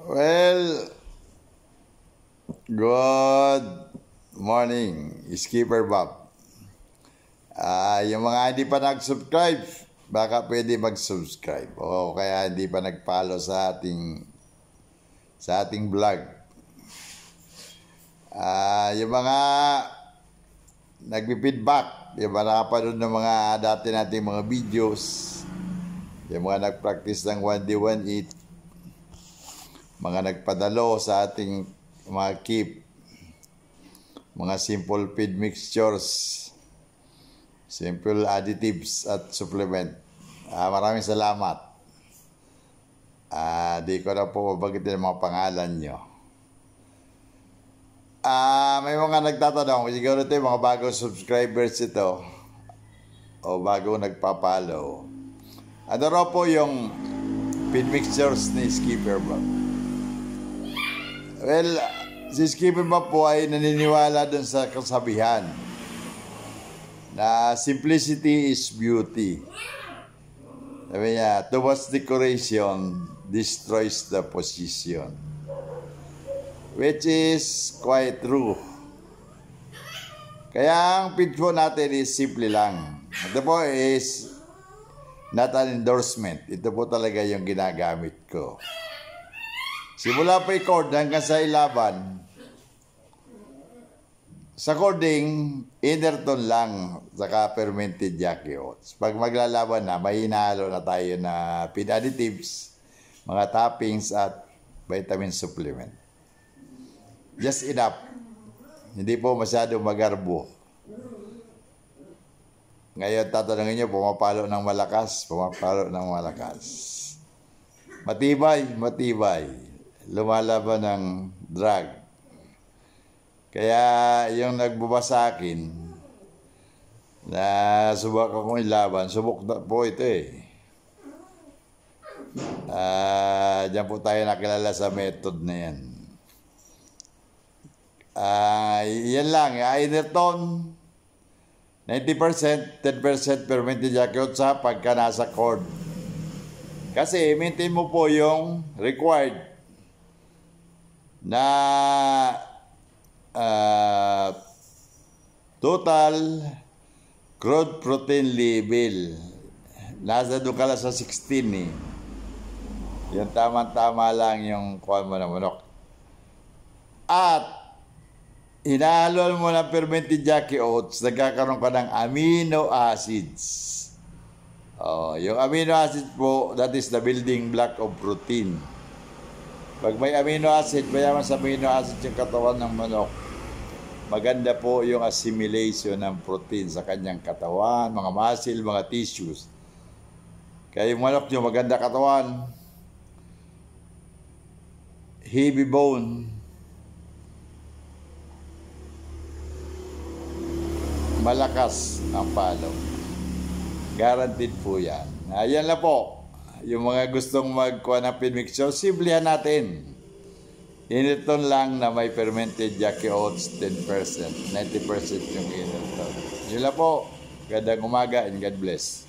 Well, good morning, Skipper Bob. Yung mga hindi pa nag-subscribe, baka pwede mag-subscribe. O kaya hindi pa nag-follow sa ating vlog. Yung mga nagpi-feedback, yung mga nakapanood ng mga dati nating mga videos, yung mga nag-practice ng 1D 1-8, mga nagpadalo sa ating mga keep, mga simple feed mixtures, simple additives at supplement. Maraming salamat. Di ko na po mabagitin ang mga pangalan nyo. May mga nagtatanong, siguro ito yung mga bagong subscribers ito o bagong nagpapalo. Ano raw po yung feed mixtures ni Skipper Bob? Well, si Skipper Bob po ay naniniwala dun sa kasabihan na simplicity is beauty. Sabi niya, too much decoration destroys the position. Which is quite true. Kaya ang feed po natin is simple lang. Ito po is not an endorsement. Ito po talaga yung ginagamit ko. Simula pa i-cord hanggang sa ilaban. Sa cording, inner tone lang, saka fermented Jackie oats. Pag maglalaban na, may hinahalo na tayo na feed additives, mga toppings at vitamin supplement. Just enough. Hindi po masyadong magarbo. Ngayon, tatanungin nyo, pumapalo ng malakas. Matibay. Lumalaban ng drug. Kaya yung nagbaba sa akin na subok akong ilaban, subok na po ito eh. Diyan po tayo nakilala sa method na yan. Yan lang, either tone 90%, 10% fermented Jackie oats pagka nasa cord. Kasi maintain mo po yung required na total crude protein level. Nasa doon ka lang sa 16 eh. Yung tama-tama lang yung kuha mo na manok. At hinahalo mo ng fermented Jackie oats, nagkakaroon ka ng amino acids. Yung amino acids po, that is the building block of protein. Pag may amino acid, mayaman sa amino acid yung katawan ng manok, maganda po yung assimilation ng protein sa kanyang katawan, mga muscle, mga tissues. Kaya yung manok nyo, maganda katawan, heavy bone, malakas ang palo. Guaranteed po yan. Ayan na po. Yung mga gustong magkuha ng feed mixture, simplihan natin. Inner-tone lang na may fermented Jackie oats 10%. 90% yung inner-tone. Yun lang po. Gandang umaga and God bless.